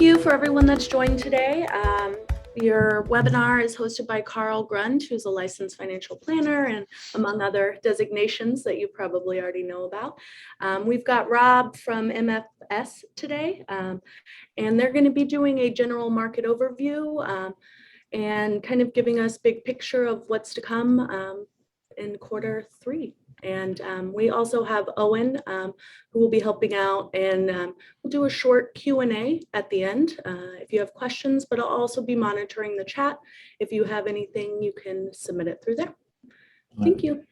Thank you for everyone that's joined today. Your webinar is hosted by Carl Grund, who's a licensed financial planner and among other designations that you probably already know about. We've got Rob from MFS today, and they're going to be doing a general market overview and kind of giving us big picture of what's to come in quarter three. And we also have Owen, who will be helping out, and we'll do a short Q&A at the end if you have questions, but I'll also be monitoring the chat. If you have anything, you can submit it through there. Thank you.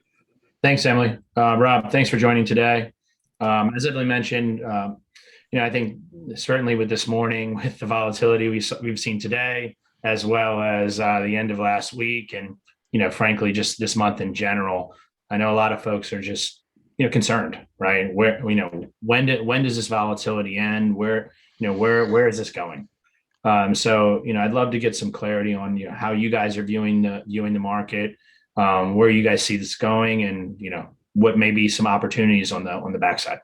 Thanks, Emily. Rob, thanks for joining today. As Emily mentioned, I think certainly with this morning, with the volatility we've seen today, as well as the end of last week, and frankly, just this month in general, I know a lot of folks are just concerned, right? Where when does this volatility end? Where is this going? So I'd love to get some clarity on how you guys are viewing the market, where you guys see this going, and what may be some opportunities on the backside.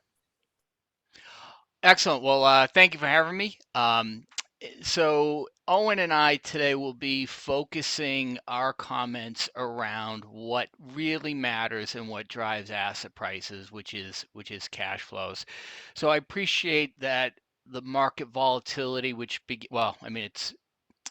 Excellent. Well, thank you for having me. So Owen and I today will be focusing our comments around what really matters and what drives asset prices, which is cash flows. So I appreciate that the market volatility,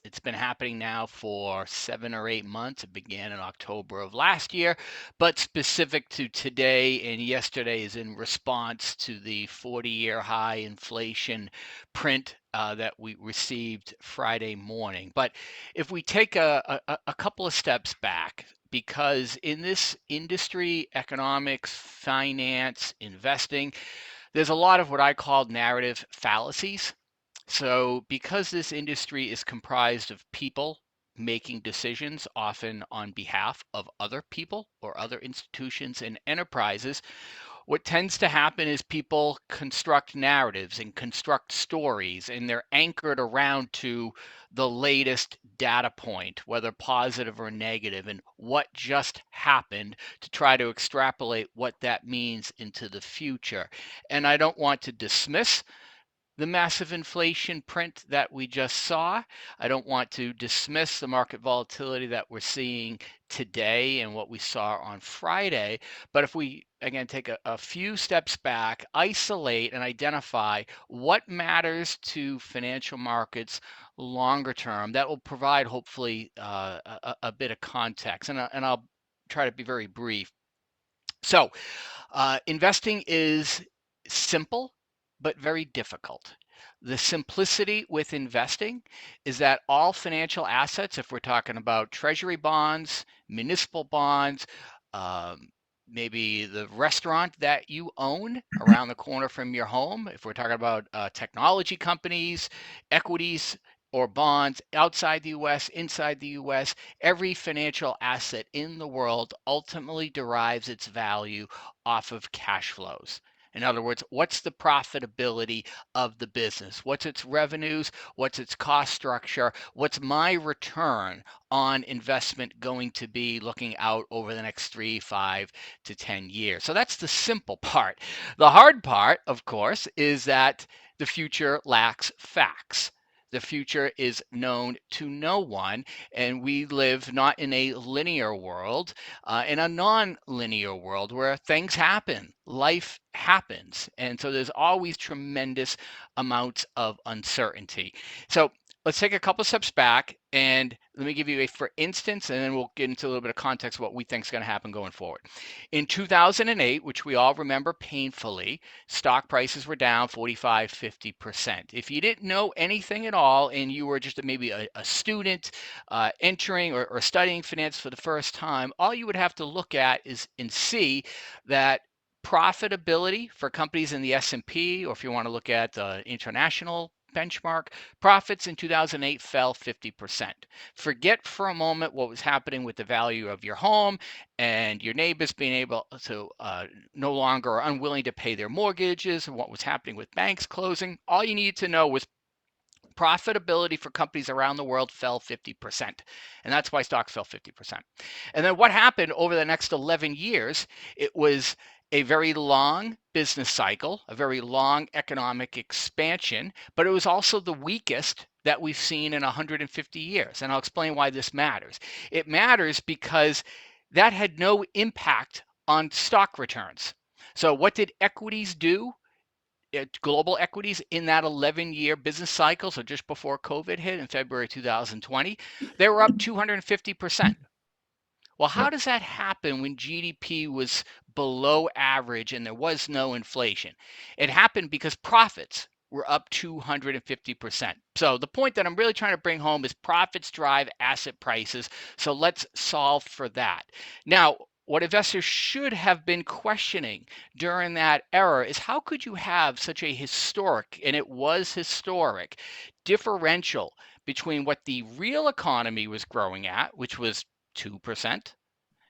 it's been happening now for 7 or 8 months. It began in October of last year, but specific to today and yesterday is in response to the 40-year high inflation print that we received Friday morning. But if we take a couple of steps back, because in this industry, economics, finance, investing, there's a lot of what I call narrative fallacies. So because this industry is comprised of people making decisions, often on behalf of other people or other institutions and enterprises, what tends to happen is people construct narratives and construct stories, and they're anchored around to the latest data point, whether positive or negative, and what just happened, to try to extrapolate what that means into the future. And I don't want to dismiss the massive inflation print that we just saw. I don't want to dismiss the market volatility that we're seeing today and what we saw on Friday. But if we, again, take a few steps back, isolate and identify what matters to financial markets longer term, that will provide hopefully a bit of context. And I'll try to be very brief. So investing is simple, but very difficult. The simplicity with investing is that all financial assets, if we're talking about treasury bonds, municipal bonds, maybe the restaurant that you own around the corner from your home, if we're talking about technology companies, equities, or bonds outside the US, inside the US, every financial asset in the world ultimately derives its value off of cash flows. In other words, what's the profitability of the business? What's its revenues? What's its cost structure? What's my return on investment going to be looking out over the next 3, 5 to 10 years? So that's the simple part. The hard part, of course, is that the future lacks facts. The future is known to no one, and we live not in a linear world, in a non-linear world where things happen, life happens, and so there's always tremendous amounts of uncertainty. So let's take a couple steps back, and let me give you a for instance, and then we'll get into a little bit of context of what we think is going to happen going forward. In 2008, which we all remember painfully, stock prices were down 45, 50%. If you didn't know anything at all, and you were just maybe a student entering or studying finance for the first time, all you would have to look at is and see that profitability for companies in the S&P, or if you want to look at the international benchmark, profits in 2008 fell 50%. Forget for a moment what was happening with the value of your home and your neighbors being able to no longer are unwilling to pay their mortgages and what was happening with banks closing. All you needed to know was profitability for companies around the world fell 50%. And that's why stocks fell 50%. And then what happened over the next 11 years, it was a very long business cycle, a very long economic expansion, but it was also the weakest that we've seen in 150 years. And I'll explain why this matters. It matters because that had no impact on stock returns. So what did equities do? Global equities in that 11-year business cycle, so just before COVID hit in February 2020, they were up 250%. Well, how Yep. does that happen when GDP was below average and there was no inflation? It happened because profits were up 250%. So the point that I'm really trying to bring home is profits drive asset prices. So let's solve for that. Now, what investors should have been questioning during that era is how could you have such a historic, and it was historic, differential between what the real economy was growing at, which was 2%.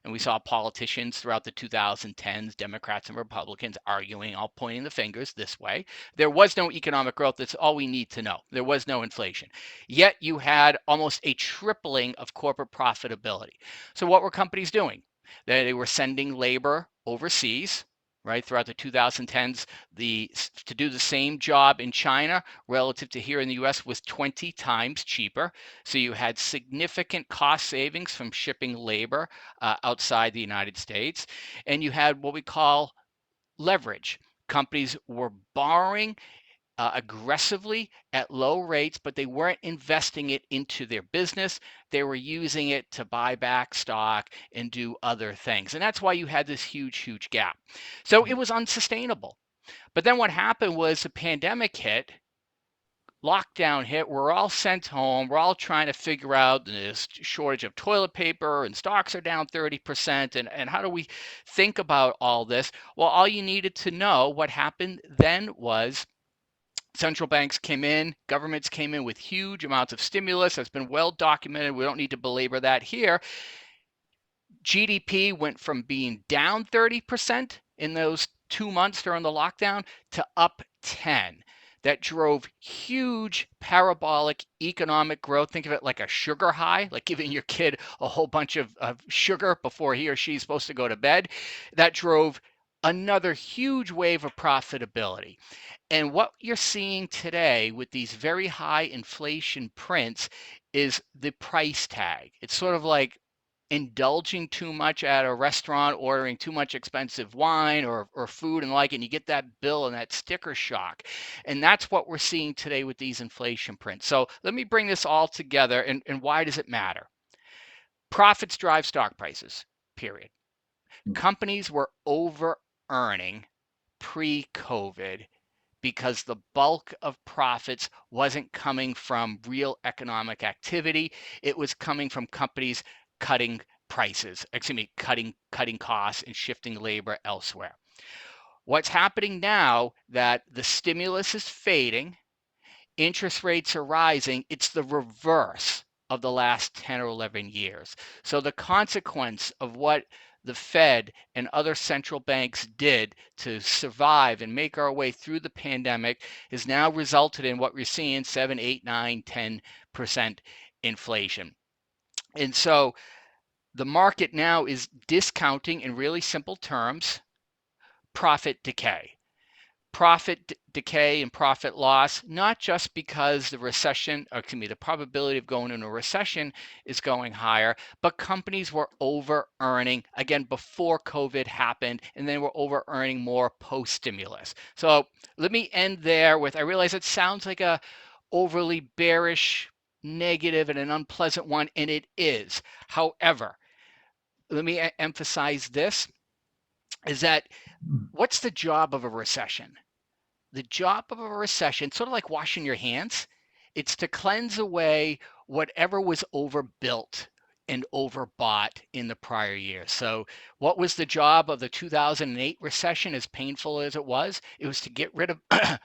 And we saw politicians throughout the 2010s, Democrats and Republicans arguing, all pointing the fingers this way. There was no economic growth. That's all we need to know. There was no inflation. Yet you had almost a tripling of corporate profitability. So what were companies doing? They were sending labor overseas, right? Throughout the 2010s, to do the same job in China relative to here in the US was 20 times cheaper. So you had significant cost savings from shipping labor outside the United States. And you had what we call leverage. Companies were borrowing aggressively at low rates, but they weren't investing it into their business. They were using it to buy back stock and do other things. And that's why you had this huge, huge gap. So it was unsustainable. But then what happened was the pandemic hit, lockdown hit, we're all sent home, we're all trying to figure out this shortage of toilet paper and stocks are down 30%, and how do we think about all this? Well, all you needed to know what happened then was central banks came in, governments came in with huge amounts of stimulus. That's been well documented. We don't need to belabor that here. GDP went from being down 30% in those 2 months during the lockdown to up 10. That drove huge parabolic economic growth. Think of it like a sugar high, like giving your kid a whole bunch of sugar before he or she's supposed to go to bed. That drove another huge wave of profitability. And what you're seeing today with these very high inflation prints is the price tag. It's sort of like indulging too much at a restaurant, ordering too much expensive wine or food and like, and you get that bill and that sticker shock. And that's what we're seeing today with these inflation prints. So let me bring this all together. And why does it matter? Profits drive stock prices, period. Companies were over earning pre-COVID because the bulk of profits wasn't coming from real economic activity. It was coming from companies cutting prices, cutting costs and shifting labor elsewhere. What's happening now that the stimulus is fading, interest rates are rising, it's the reverse of the last 10 or 11 years. So the consequence of what the Fed and other central banks did to survive and make our way through the pandemic has now resulted in what we're seeing 7, 8, 9, 10% inflation. And so the market now is discounting in really simple terms profit decay. Profit decay and profit loss, not just because the recession, or excuse me, the probability of going into a recession is going higher, but companies were over earning again before COVID happened, and then were over earning more post stimulus. So let me end there with, I realize it sounds like a overly bearish, negative, and an unpleasant one, and it is. However, let me emphasize this, is that what's the job of a recession? The job of a recession, sort of like washing your hands, it's to cleanse away whatever was overbuilt and overbought in the prior year. So what was the job of the 2008 recession, as painful as it was? It was to get rid of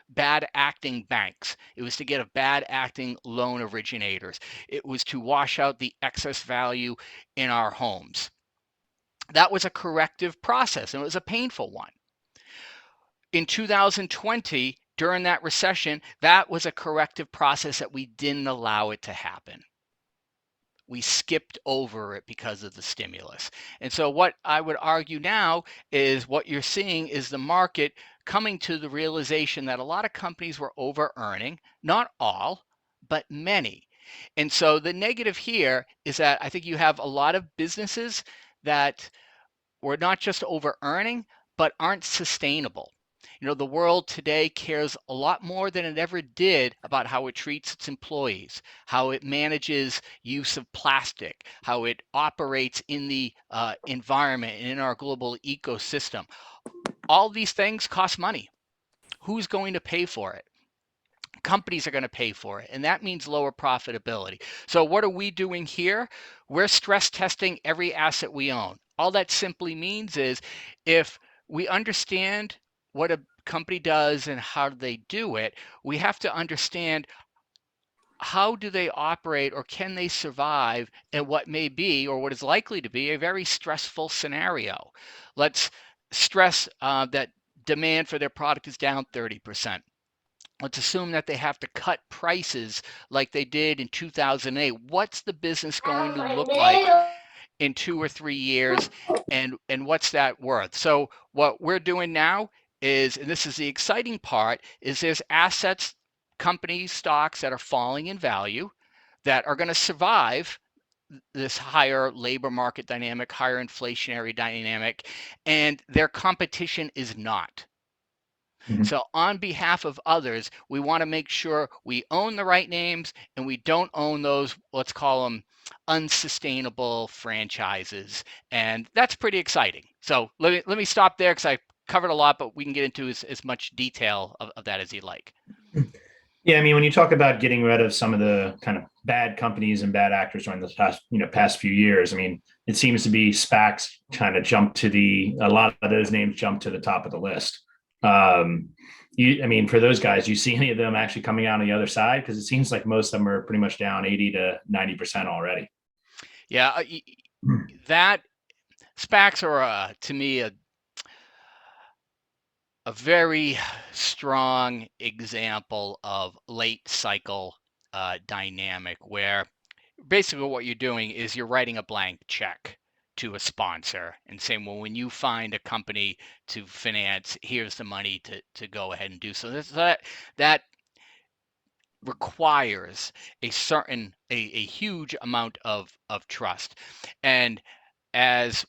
bad acting banks. It was to get rid of bad acting loan originators. It was to wash out the excess value in our homes. That was a corrective process, and it was a painful one. In 2020, during that recession, that was a corrective process that we didn't allow it to happen. we skipped over it because of the stimulus. And so what I would argue now is what you're seeing is the market coming to the realization that a lot of companies were over earning, not all, but many. And so the negative here is that I think you have a lot of businesses that were not just over earning, but aren't sustainable. The world today cares a lot more than it ever did about how it treats its employees, how it manages use of plastic, how it operates in the environment and in our global ecosystem. All these things cost money. Who's going to pay for it? Companies are going to pay for it, and that means lower profitability. So what are we doing here? We're stress testing every asset we own. All that simply means is if we understand what a company does and how they do it, we have to understand how do they operate or can they survive in what may be or what is likely to be a very stressful scenario. Let's stress that demand for their product is down 30%. Let's assume that they have to cut prices like they did in 2008. What's the business going to look like in 2 or 3 years, and what's that worth? So what we're doing now is, and this is the exciting part, is there's assets, companies, stocks that are falling in value that are going to survive this higher labor market dynamic, higher inflationary dynamic, and their competition is not. Mhm. So on behalf of others, we want to make sure we own the right names and we don't own those, let's call them unsustainable franchises. And that's pretty exciting. So let me stop there because I covered a lot, but we can get into as much detail of that as you like. Yeah, I mean, when you talk about getting rid of some of the kind of bad companies and bad actors during the past few years, I mean, it seems to be SPACs kind of a lot of those names jump to the top of the list. I mean, for those guys, you see any of them actually coming out on the other side? Because it seems like most of them are pretty much down 80 to 90% already. Yeah, that SPACs are to me a very strong example of late cycle dynamic where basically what you're doing is you're writing a blank check to a sponsor and saying, well, when you find a company to finance, here's the money to go ahead and do so. That requires a huge amount of trust. And as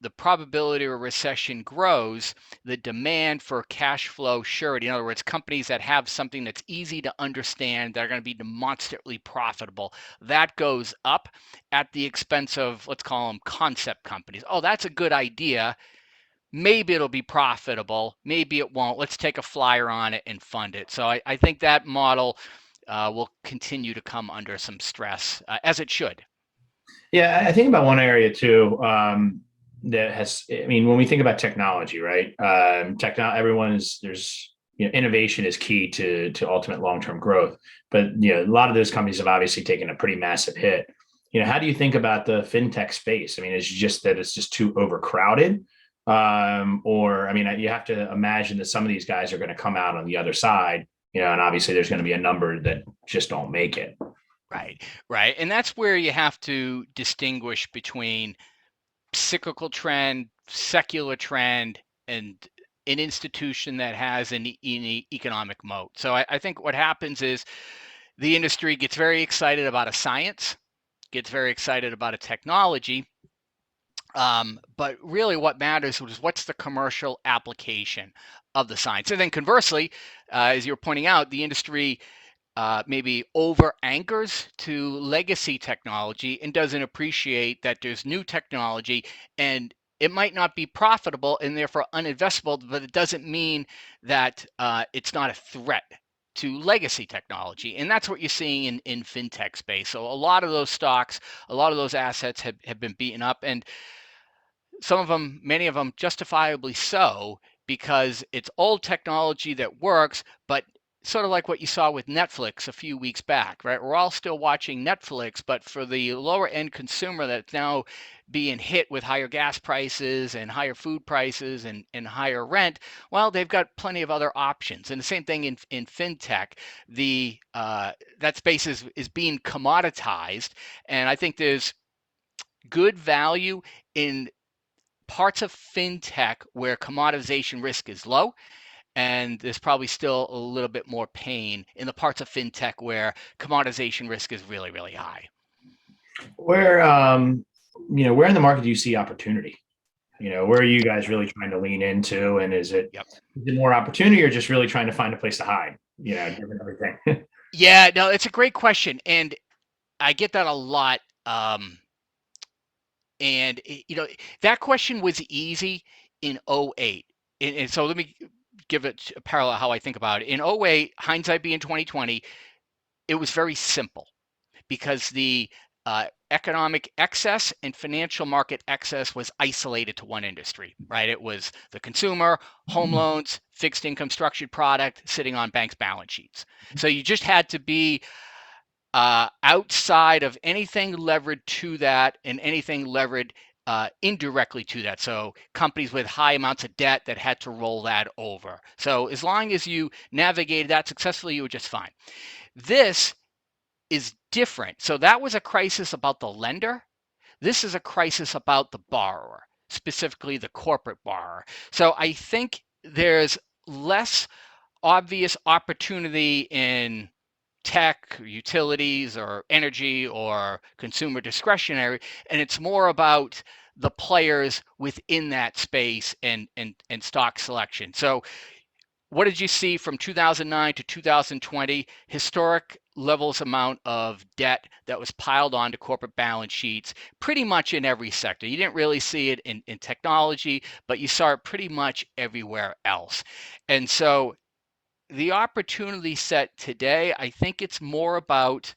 the probability of a recession grows, the demand for cash flow surety, in other words, companies that have something that's easy to understand, that are going to be demonstrably profitable, that goes up at the expense of, let's call them concept companies. Oh, that's a good idea. Maybe it'll be profitable. Maybe it won't. Let's take a flyer on it and fund it. So I think that model will continue to come under some stress, as it should. Yeah, I think about one area too, that has. I mean, when we think about technology, right? There's innovation is key to ultimate long term growth, but a lot of those companies have obviously taken a pretty massive hit. How do you think about the fintech space? I mean, it's just that it's just too overcrowded, or I mean, you have to imagine that some of these guys are going to come out on the other side, and obviously there's going to be a number that just don't make it. Right. And that's where you have to distinguish between cyclical trend, secular trend, and an institution that has an economic moat. So I think what happens is the industry gets very excited about a science, gets very excited about a technology. But really what matters is what's the commercial application of the science. And then conversely, as you're pointing out, the industry maybe over anchors to legacy technology and doesn't appreciate that there's new technology and it might not be profitable and therefore uninvestable, but it doesn't mean that it's not a threat to legacy technology. And that's what you're seeing in fintech space. So a lot of those stocks, a lot of those assets have been beaten up, and some of them, many of them justifiably so, because it's old technology that works, but sort of like what you saw with Netflix a few weeks back, right? We're all still watching Netflix, but for the lower end consumer that's now being hit with higher gas prices and higher food prices and higher rent, well, they've got plenty of other options. And the same thing in fintech, the that space is being commoditized, and I think there's good value in parts of fintech where commoditization risk is low, and there's probably still a little bit more pain in the parts of fintech where commoditization risk is really, really high. Where where in the market do you see opportunity? Where are you guys really trying to lean into, and is it Yep. more opportunity, or just really trying to find a place to hide? Given everything. Yeah, no, it's a great question, and I get that a lot. And that question was easy in '08, and so let me give it a parallel how I think about it. In '08, hindsight being 2020, it was very simple, because the economic excess and financial market excess was isolated to one industry, right? It was the consumer, home loans, fixed income structured product sitting on banks' balance sheets. So you just had to be outside of anything levered to that and anything levered indirectly to that. So companies with high amounts of debt that had to roll that over. So as long as you navigated that successfully, you were just fine. This is different. So that was a crisis about the lender. This is a crisis about the borrower, specifically the corporate borrower. So I think there's less obvious opportunity in tech, or utilities, or energy, or consumer discretionary, and it's more about the players within that space and stock selection. So what did you see from 2009 to 2020? Historic levels amount of debt that was piled onto corporate balance sheets, pretty much in every sector. You didn't really see it in technology, but you saw it pretty much everywhere else. And so the opportunity set today, I think it's more about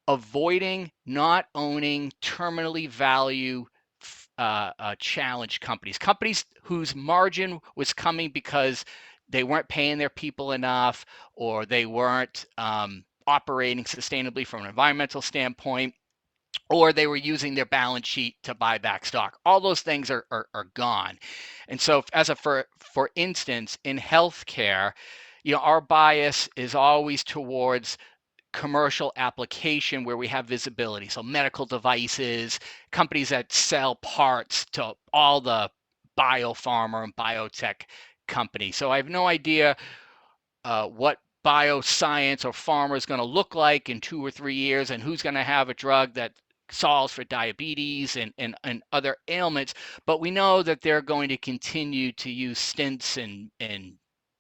avoiding not owning terminally value challenged companies whose margin was coming because they weren't paying their people enough, or they weren't operating sustainably from an environmental standpoint, or they were using their balance sheet to buy back stock. All those things are gone. And so for instance, in healthcare, our bias is always towards commercial application where we have visibility. So medical devices, companies that sell parts to all the biopharma and biotech companies. So I have no idea what bioscience or pharma is going to look like in 2 or 3 years, and who's going to have a drug that solves for diabetes and other ailments. But we know that they're going to continue to use stents and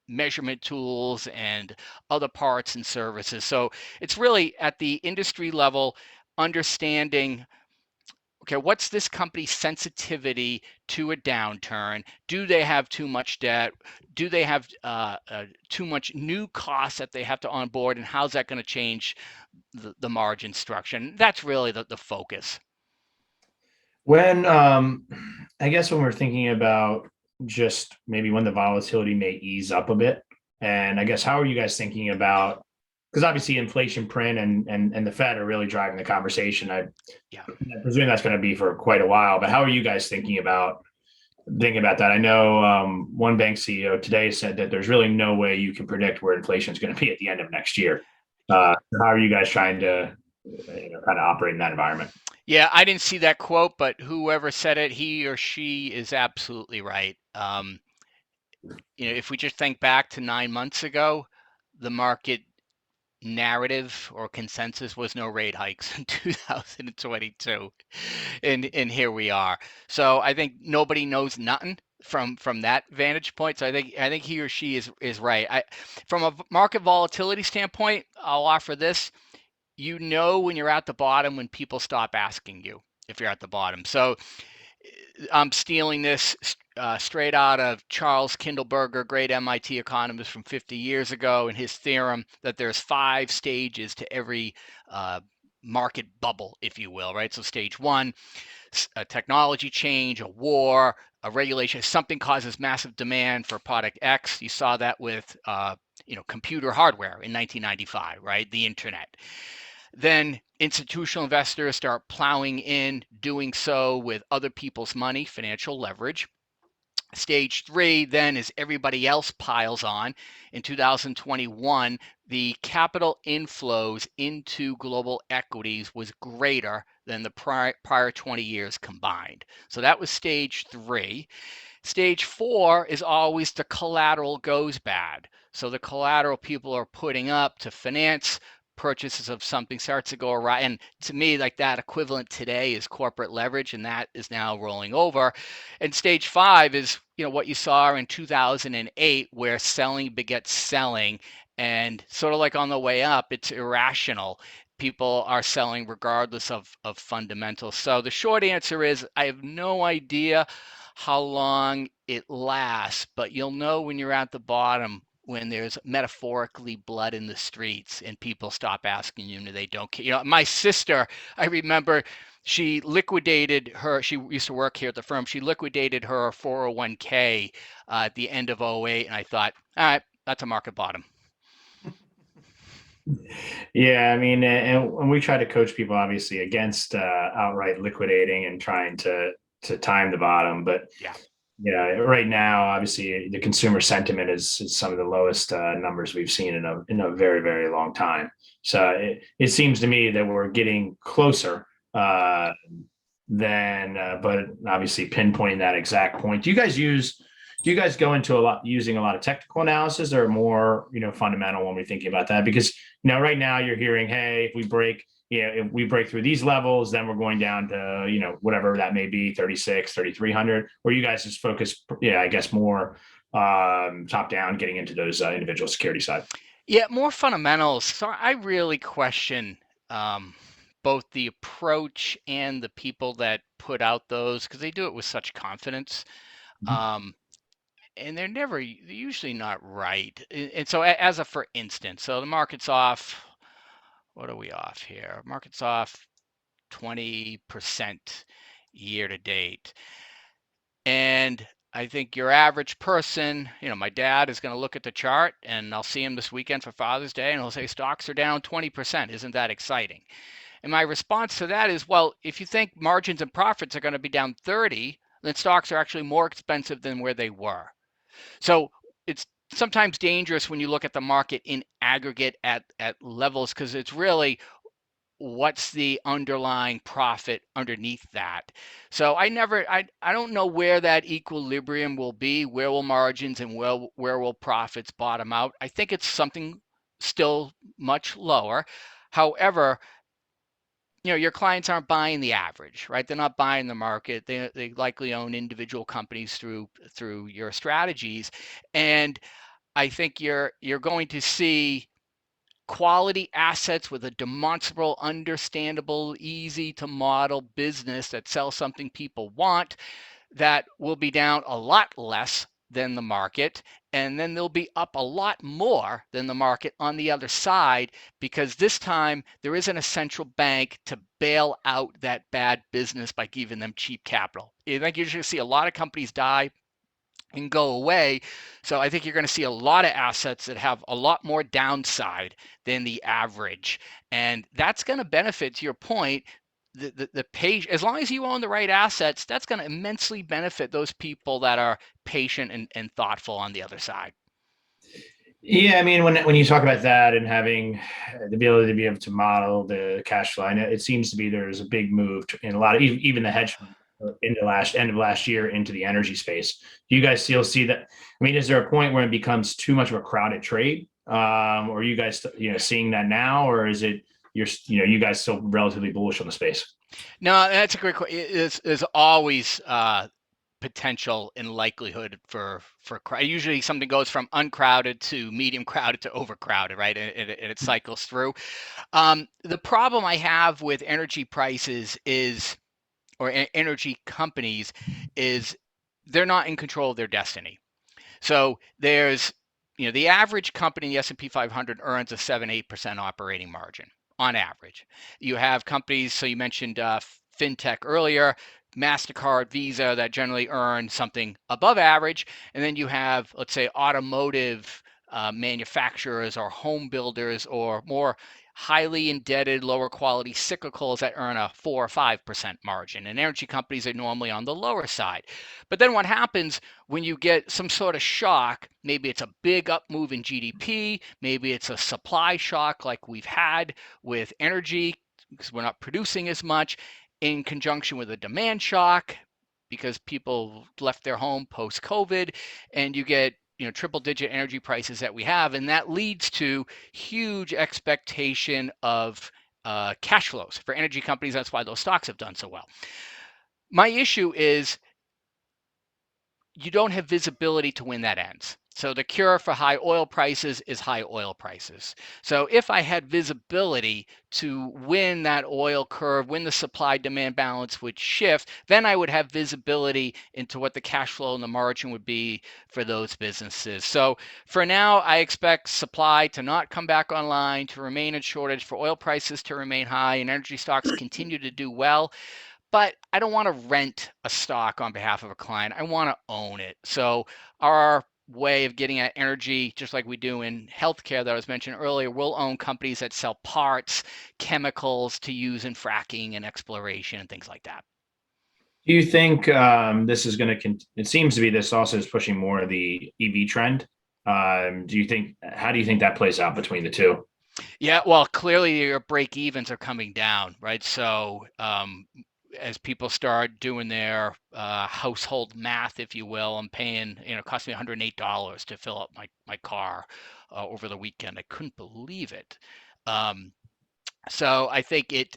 measurement tools and other parts and services. So it's really at the industry level, understanding, okay, what's this company's sensitivity to a downturn? Do they have too much debt? Do they have too much new costs that they have to onboard? And how's that going to change the margin structure? And that's really the focus. When I guess when we're thinking about just maybe when the volatility may ease up a bit, and I guess how are you guys thinking about, because obviously inflation print and the Fed are really driving the conversation. I presume that's going to be for quite a while, but how are you guys thinking about that? I know one bank CEO today said that there's really no way you can predict where inflation is going to be at the end of next year. How are you guys trying to kind of operate in that environment? Yeah, I didn't see that quote, but whoever said it, he or she is absolutely right. If we just think back to 9 months ago, the market narrative or consensus was no rate hikes in 2022, and here we are. So I think nobody knows nothing from that vantage point. So I think he or she is right. From a market volatility standpoint, I'll offer this: when you're at the bottom when people stop asking you if you're at the bottom. So I'm stealing this straight out of Charles Kindleberger, great MIT economist from 50 years ago, and his theorem that there's 5 stages to every market bubble, if you will, right? So stage 1, a technology change, a war, a regulation, something causes massive demand for product X. You saw that with computer hardware in 1995, right? The internet. Then institutional investors start plowing in, doing so with other people's money, financial leverage. Stage three, then, as everybody else piles on, in 2021, the capital inflows into global equities was greater than the prior 20 years combined. So that was stage three. Stage four is always the collateral goes bad. So the collateral people are putting up to finance purchases of something starts to go awry. And to me, like that equivalent today is corporate leverage, and that is now rolling over. And stage five is, what you saw in 2008, where selling begets selling. And sort of like on the way up, it's irrational. People are selling regardless of fundamentals. So the short answer is I have no idea how long it lasts, but you'll know when you're at the bottom, when there's metaphorically blood in the streets and people stop asking you and they don't care. My sister, I remember she used to work here at the firm. She liquidated her 401k at the end of '08. And I thought, all right, that's a market bottom. Yeah, I mean, and we try to coach people obviously against outright liquidating and trying to time the bottom, but Yeah. yeah, right now, obviously, the consumer sentiment is some of the lowest numbers we've seen in a very, very long time. So it seems to me that we're getting closer but obviously pinpointing that exact point. Do you guys go into using a lot of technical analysis or more, fundamental when we're thinking about that? Because, right now you're hearing, hey, if we break through these levels, then we're going down to, whatever that may be, 36, 3,300, or you guys just focus, I guess more top down, getting into those individual security side. Yeah, more fundamentals. So I really question both the approach and the people that put out those, because they do it with such confidence. Um, and they're usually not right. And so as a for instance, so the market's off, what are we off here? Market's off 20% year to date. And I think your average person, my dad is going to look at the chart, and I'll see him this weekend for Father's Day, and he'll say stocks are down 20%. Isn't that exciting? And my response to that is, well, if you think margins and profits are going to be down 30, then stocks are actually more expensive than where they were. So it's sometimes dangerous when you look at the market in aggregate at levels, because it's really what's the underlying profit underneath that. So I don't know where that equilibrium will be. Where will margins and where will profits bottom out? I think it's something still much lower. However, your clients aren't buying the average, right? They're not buying the market. They likely own individual companies through your strategies. And I think you're going to see quality assets with a demonstrable, understandable, easy to model business that sells something people want, that will be down a lot less than the market. And then they'll be up a lot more than the market on the other side, because this time there isn't a central bank to bail out that bad business by giving them cheap capital. I think you're going to see a lot of companies die and go away. So I think you're going to see a lot of assets that have a lot more downside than the average. And that's going to benefit, to your point, the page, as long as you own the right assets, that's going to immensely benefit those people that are patient and thoughtful on the other side. Yeah, I mean, when you talk about that and having the ability to be able to model the cash flow, I know it seems to be there's a big move in a lot of even the hedge fund into end of last year into the energy space. Do you guys still see that? I mean, is there a point where it becomes too much of a crowded trade? Or are you guys seeing that now, or is it you guys still relatively bullish on the space? No, that's a great question. There's always potential and likelihood for usually something goes from uncrowded to medium crowded to overcrowded, right? And it cycles through. The problem I have with energy prices or energy companies is they're not in control of their destiny. So there's, the average company in the S&P 500 earns a 7-8% operating margin on average. You have companies, so you mentioned fintech earlier, MasterCard, Visa, that generally earn something above average. And then you have, let's say, automotive manufacturers or home builders or more highly indebted, lower quality cyclicals that earn a 4 or 5% margin. And energy companies are normally on the lower side. But then what happens when you get some sort of shock? Maybe it's a big up move in GDP, maybe it's a supply shock like we've had with energy because we're not producing as much, in conjunction with a demand shock because people left their home post COVID, and you get triple digit energy prices that we have, and that leads to huge expectation of cash flows for energy companies. That's why those stocks have done so well. My issue is you don't have visibility to when that ends. So the cure for high oil prices is high oil prices. So if I had visibility to when that oil curve, when the supply demand balance would shift, then I would have visibility into what the cash flow and the margin would be for those businesses. So for now, I expect supply to not come back online, to remain in shortage, for oil prices to remain high, and energy stocks continue to do well. But I don't want to rent a stock on behalf of a client. I want to own it. So our way of getting at energy, just like we do in healthcare that I was mentioning earlier, we'll own companies that sell parts, chemicals to use in fracking and exploration and things like that. Do you think this is going to? It seems to be this also is pushing more of the EV trend. Do you think? How do you think that plays out between the two? Yeah, well, clearly your break evens are coming down, right? So as people start doing their household math, if you will, I'm paying, it cost me $108 to fill up my car over the weekend. I couldn't believe it. So I think it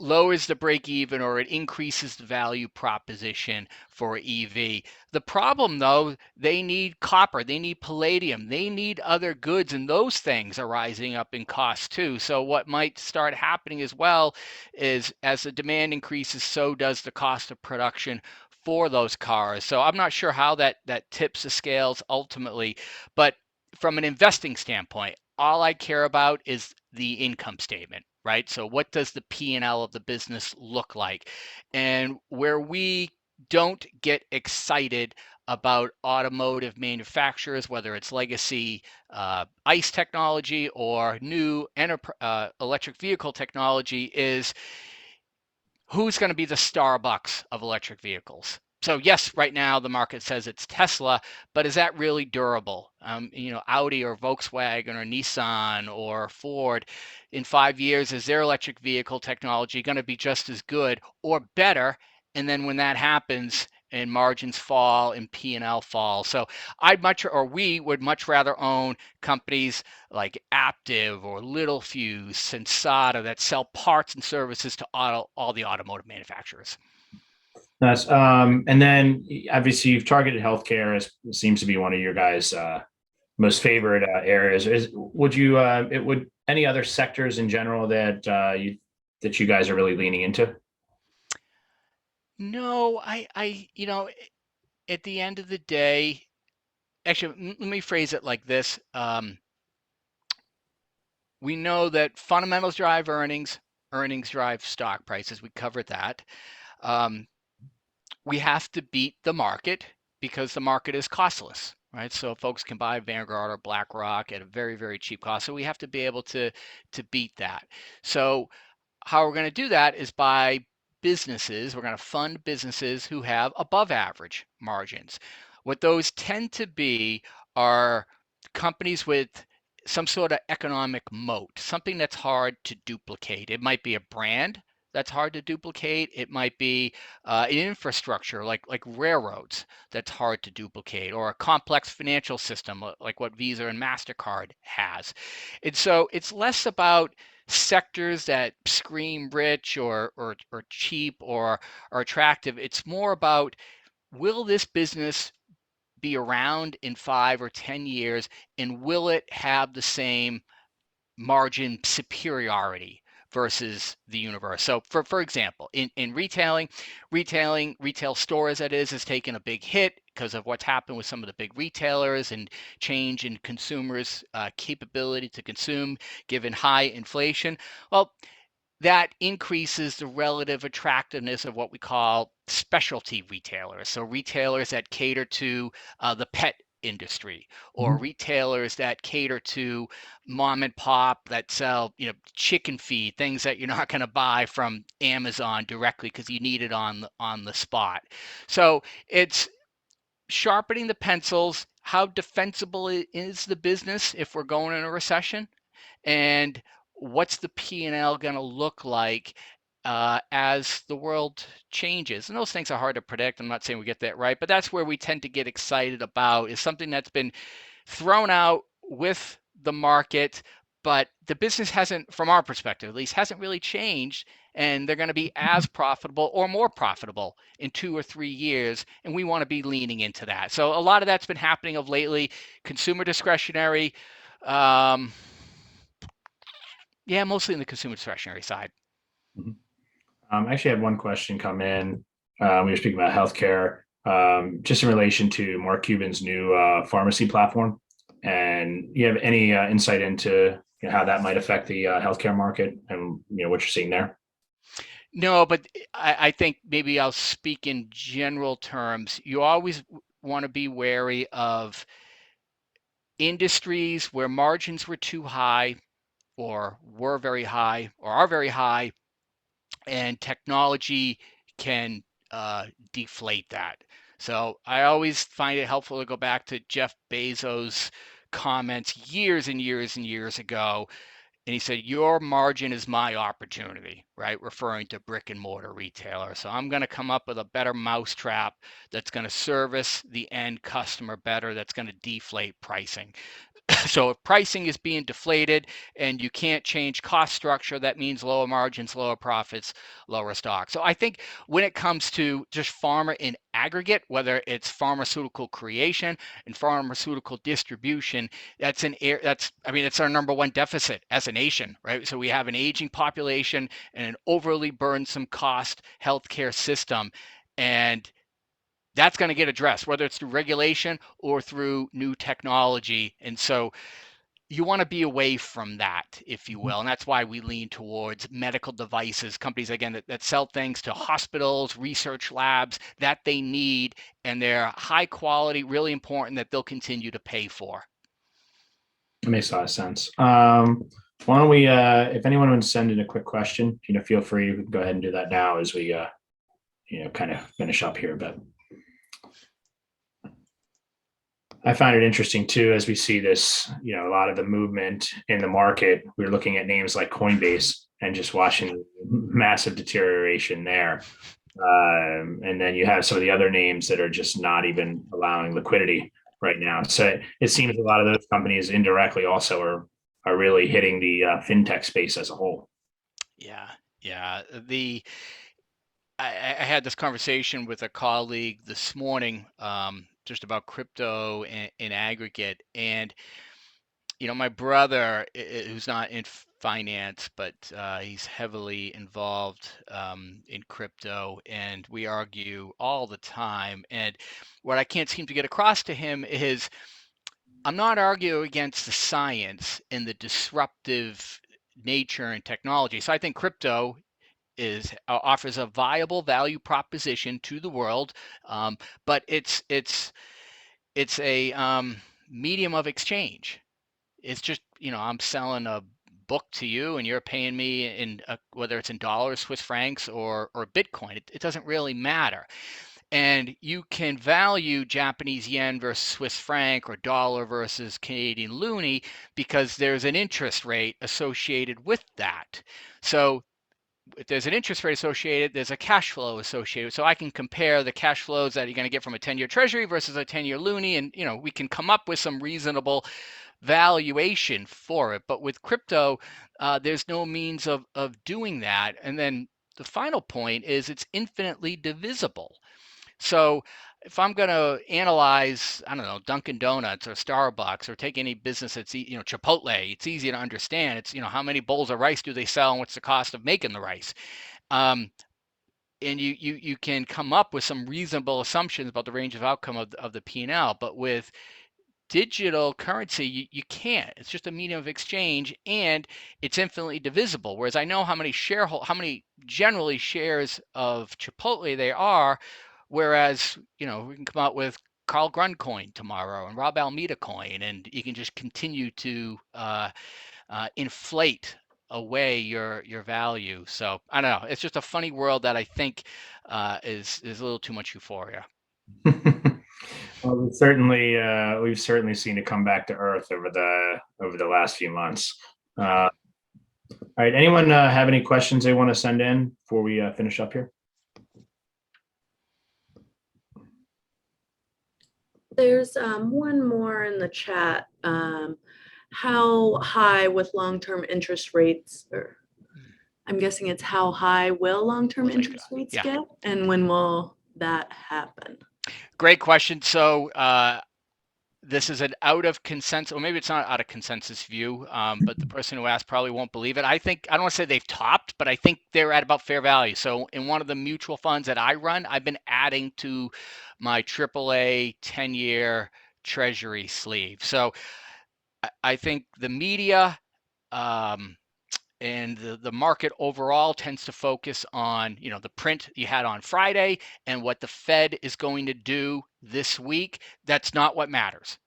lowers the break even, or it increases the value proposition for EV. The problem though, they need copper, they need palladium, they need other goods, and those things are rising up in cost too. So what might start happening as well is as the demand increases, so does the cost of production for those cars. So I'm not sure how that tips the scales ultimately, but from an investing standpoint, all I care about is the income statement, right? So what does the P&L of the business look like? And where we don't get excited about automotive manufacturers, whether it's legacy ICE technology or new electric vehicle technology, is who's going to be the Starbucks of electric vehicles? So yes, right now the market says it's Tesla, but is that really durable? Audi or Volkswagen or Nissan or Ford, in 5 years, is their electric vehicle technology going to be just as good or better? And then when that happens, and margins fall and P&L fall. So we would much rather own companies like Aptiv or Littelfuse, Sensata, that sell parts and services to all the automotive manufacturers. Nice. And then obviously you've targeted healthcare as seems to be one of your guys' most favorite areas. Would any other sectors in general that you guys are really leaning into? No, at the end of the day, actually, let me phrase it like this. We know that fundamentals drive earnings, earnings drive stock prices. We covered that. Um, we have to beat the market because the market is costless, right? So folks can buy Vanguard or BlackRock at a very, very cheap cost. So we have to be able to beat that. So how we're going to do that is by businesses. We're going to fund businesses who have above average margins. What those tend to be are companies with some sort of economic moat, something that's hard to duplicate. It might be a brand that's hard to duplicate. It might be an infrastructure like railroads that's hard to duplicate, or a complex financial system like what Visa and MasterCard has. And so it's less about sectors that scream rich or cheap or are attractive. It's more about, will this business be around in 5 or 10 years, and will it have the same margin superiority versus the universe? So for example, in retail stores, that is, has taken a big hit because of what's happened with some of the big retailers and change in consumers' capability to consume given high inflation. Well, that increases the relative attractiveness of what we call specialty retailers. So retailers that cater to the pet industry, or retailers that cater to mom and pop that sell, chicken feed, things that you're not going to buy from Amazon directly because you need it on the spot. So it's sharpening the pencils. How defensible is the business if we're going in a recession? And what's the P&L going to look like as the world changes? And those things are hard to predict. I'm not saying we get that right, but that's where we tend to get excited about, is something that's been thrown out with the market, but the business hasn't, from our perspective at least, hasn't really changed. And they're going to be as profitable or more profitable in 2 or 3 years. And we want to be leaning into that. So a lot of that's been happening of lately. Consumer discretionary, yeah, mostly in the consumer discretionary side. I actually had one question come in. We were speaking about healthcare, just in relation to Mark Cuban's new pharmacy platform. And you have any insight into how that might affect the healthcare market and what you're seeing there? No, but I think maybe I'll speak in general terms. You always want to be wary of industries where margins were too high, or were very high, or are very high, and technology can deflate that. So I always find it helpful to go back to Jeff Bezos' comments years and years and years ago. And he said, your margin is my opportunity, right? Referring to brick and mortar retailer. So I'm going to come up with a better mousetrap that's going to service the end customer better, that's going to deflate pricing. So if pricing is being deflated and you can't change cost structure, that means lower margins, lower profits, lower stock. So I think when it comes to just pharma in aggregate, whether it's pharmaceutical creation and pharmaceutical distribution, it's our number one deficit as a nation, right? So we have an aging population and an overly burdensome cost healthcare system. And that's going to get addressed, whether it's through regulation or through new technology. And so you want to be away from that, if you will. And that's why we lean towards medical devices, companies, again, that sell things to hospitals, research labs that they need, and they're high quality, really important, that they'll continue to pay for. It makes a lot of sense. Why don't we, if anyone wants to send in a quick question, feel free to go ahead and do that now as we, kind of finish up here. But I find it interesting too, as we see this, a lot of the movement in the market. We're looking at names like Coinbase and just watching massive deterioration there. And then you have some of the other names that are just not even allowing liquidity right now. So it seems a lot of those companies indirectly also are really hitting the fintech space as a whole. Yeah. I had this conversation with a colleague this morning, just about crypto in aggregate. And, my brother, who's not in finance, but he's heavily involved in crypto, and we argue all the time. And what I can't seem to get across to him is, I'm not arguing against the science and the disruptive nature and technology. So I think crypto offers a viable value proposition to the world, but it's a medium of exchange. It's just, I'm selling a book to you and you're paying me in whether it's in dollars, Swiss francs, or Bitcoin. It doesn't really matter. And you can value Japanese yen versus Swiss franc, or dollar versus Canadian loonie, because there's an interest rate associated with that. So if there's an interest rate associated, there's a cash flow associated. So I can compare the cash flows that you're going to get from a 10-year treasury versus a 10-year loonie, and we can come up with some reasonable valuation for it. But with crypto, there's no means of doing that. And then the final point is, it's infinitely divisible. So if I'm going to analyze, I don't know, Dunkin' Donuts or Starbucks, or take any business that's, Chipotle, it's easy to understand. It's, how many bowls of rice do they sell and what's the cost of making the rice? And you can come up with some reasonable assumptions about the range of outcome of the P&L. But with digital currency, you can't. It's just a medium of exchange, and it's infinitely divisible. Whereas I know how many generally shares of Chipotle they are. Whereas, we can come out with Carl Grund coin tomorrow and Rob Almeida coin, and you can just continue to inflate away your value. So I don't know. It's just a funny world that I think is a little too much euphoria. Well, we've certainly seen it come back to earth over the last few months. All right, anyone have any questions they want to send in before we finish up here? There's one more in the chat. How high with long-term interest rates, or I'm guessing it's how high will long-term interest rates Yeah. get, and when will that happen? Great question. So this is an out of consensus, or maybe it's not out of consensus view, but the person who asked probably won't believe it. I don't want to say they've topped, but I think they're at about fair value. So in one of the mutual funds that I run, I've been adding to my AAA 10-year treasury sleeve. So I think the media and the market overall tends to focus on, the print you had on Friday and what the Fed is going to do this week. That's not what matters.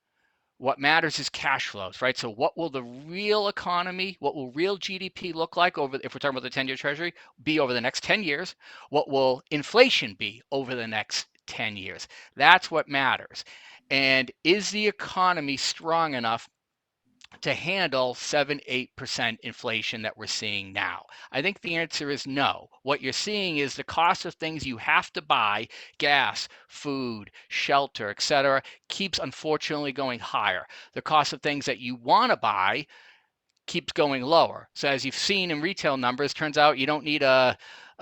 What matters is cash flows, right? So what will the real economy, what will real GDP look like if we're talking about the 10-year treasury, be over the next 10 years? What will inflation be over the next 10 years? That's what matters. And is the economy strong enough to handle 7-8% inflation that we're seeing now? I think the answer is no. What you're seeing is the cost of things you have to buy, gas, food, shelter, etc., keeps unfortunately going higher. The cost of things that you want to buy keeps going lower. So as you've seen in retail numbers, turns out you don't need a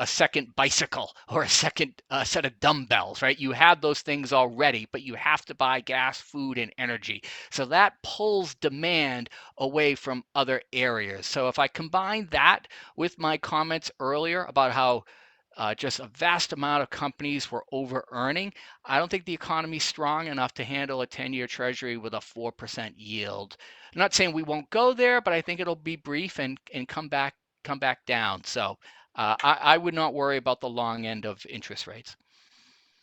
second bicycle or a second set of dumbbells, right? You have those things already, but you have to buy gas, food, and energy. So that pulls demand away from other areas. So if I combine that with my comments earlier about how just a vast amount of companies were over earning, I don't think the economy's strong enough to handle a 10-year treasury with a 4% yield. I'm not saying we won't go there, but I think it'll be brief and come back down. So I would not worry about the long end of interest rates.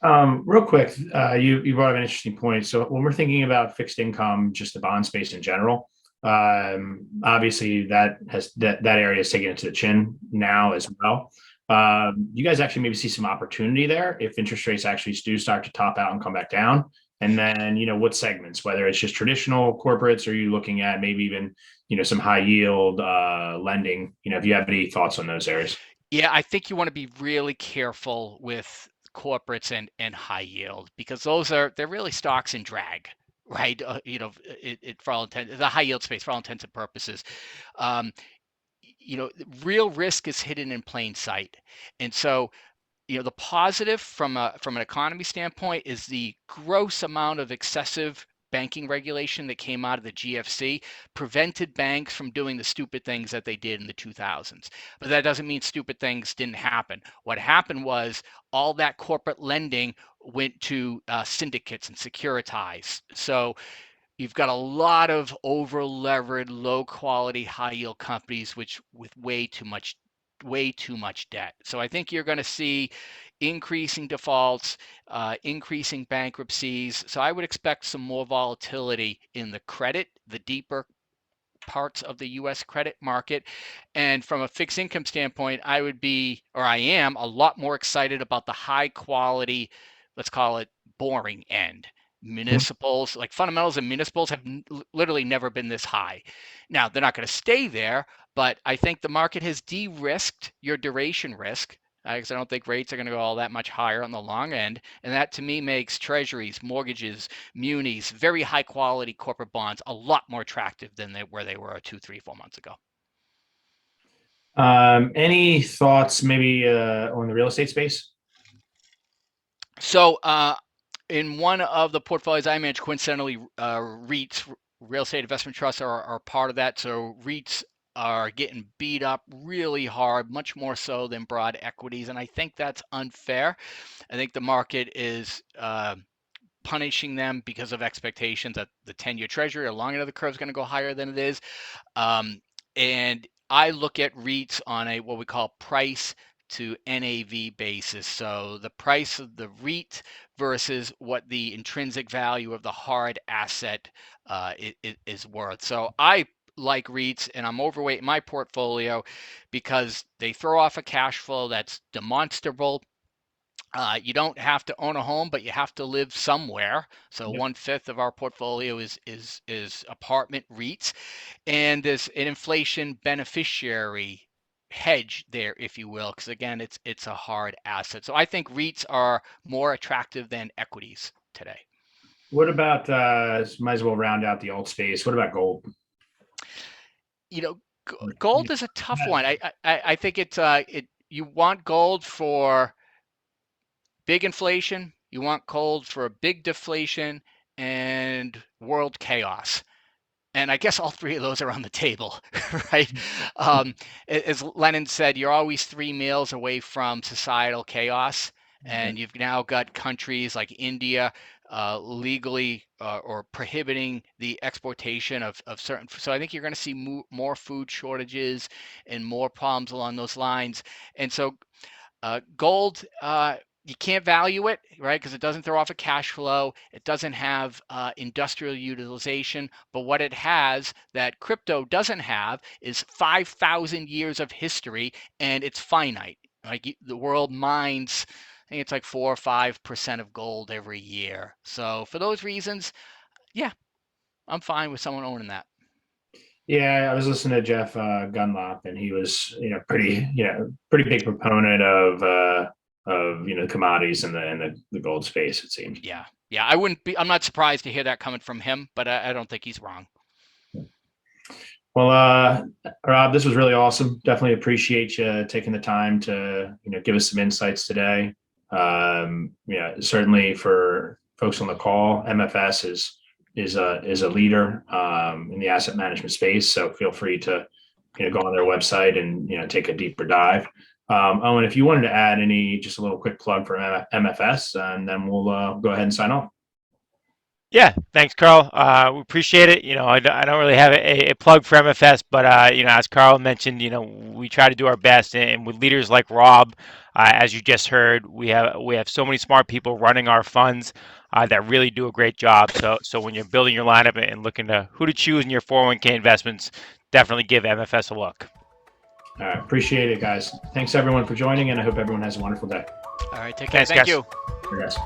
Real quick, you brought up an interesting point. So when we're thinking about fixed income, just the bond space in general, obviously that area is taking it to the chin now as well. You guys actually maybe see some opportunity there if interest rates actually do start to top out and come back down. And then, what segments, whether it's just traditional corporates, or are you looking at maybe even, some high yield lending, if you have any thoughts on those areas? Yeah, I think you want to be really careful with corporates and high yield, because they're really stocks in drag, right? For all intents, the high yield space, for all intents and purposes. Um, Real risk is hidden in plain sight. And so, the positive from an economy standpoint is the gross amount of excessive banking regulation that came out of the GFC prevented banks from doing the stupid things that they did in the 2000s. But that doesn't mean stupid things didn't happen. What happened was all that corporate lending went to syndicates and securitized. So you've got a lot of over levered, low quality, high yield companies with way too much debt. So I think you're going to see increasing defaults, increasing bankruptcies. So I would expect some more volatility in the deeper parts of the US credit market. And from a fixed income standpoint, I am a lot more excited about the high quality, let's call it boring end. Municipals, like fundamentals and municipals, have literally never been this high. Now, they're not going to stay there, but I think the market has de-risked your duration risk, because I don't think rates are going to go all that much higher on the long end. And that to me makes treasuries, mortgages, munis, very high quality corporate bonds a lot more attractive than where they were 2, 3, 4 months ago. Any thoughts maybe on the real estate space? So in one of the portfolios I manage, coincidentally, REITs, real estate investment trusts, are part of that. So REITs are getting beat up really hard, much more so than broad equities. And I think that's unfair. I think the market is punishing them because of expectations that the 10-year treasury or long end of the curve is going to go higher than it is. And I look at REITs on what we call price to NAV basis. So the price of the REIT versus what the intrinsic value of the hard asset is worth. So I like REITs, and I'm overweight in my portfolio because they throw off a cash flow that's demonstrable. You don't have to own a home, but you have to live somewhere. So Yep. 1/5 of our portfolio is apartment REITs, and there's an inflation beneficiary hedge there, if you will, because again, it's a hard asset. So I think REITs are more attractive than equities today. What about, might as well round out the alt space. What about gold? You know, gold is a tough one. I think you want gold for big inflation, you want gold for a big deflation, and world chaos. And I guess all three of those are on the table, right? As Lenin said, you're always 3 meals away from societal chaos. And you've now got countries like India legally or prohibiting the exportation of certain. So I think you're going to see more food shortages and more problems along those lines. And so gold, you can't value it, right? Because it doesn't throw off a cash flow. It doesn't have industrial utilization. But what it has that crypto doesn't have is 5,000 years of history, and it's finite. Like the world mines, I think it's like 4 or 5% of gold every year. So for those reasons, yeah, I'm fine with someone owning that. Yeah, I was listening to Jeff Gunlop, and he was, pretty big proponent of commodities and the gold space. It seems. Yeah, yeah, I'm not surprised to hear that coming from him, but I don't think he's wrong. Well, Rob, this was really awesome. Definitely appreciate you taking the time to give us some insights today. Certainly for folks on the call, MFS is a leader in the asset management space. So feel free to go on their website and take a deeper dive. Owen, if you wanted to add just a little quick plug for MFS, and then we'll go ahead and sign off. Yeah, thanks, Carl. We appreciate it. I don't really have a plug for MFS, but as Carl mentioned, we try to do our best, and with leaders like Rob, as you just heard, we have so many smart people running our funds that really do a great job. So when you're building your lineup and looking to who to choose in your 401k investments, definitely give MFS a look. All right, appreciate it, guys. Thanks everyone for joining, and I hope everyone has a wonderful day. All right, take care. Thanks, Thank guys. you. Sure, guys.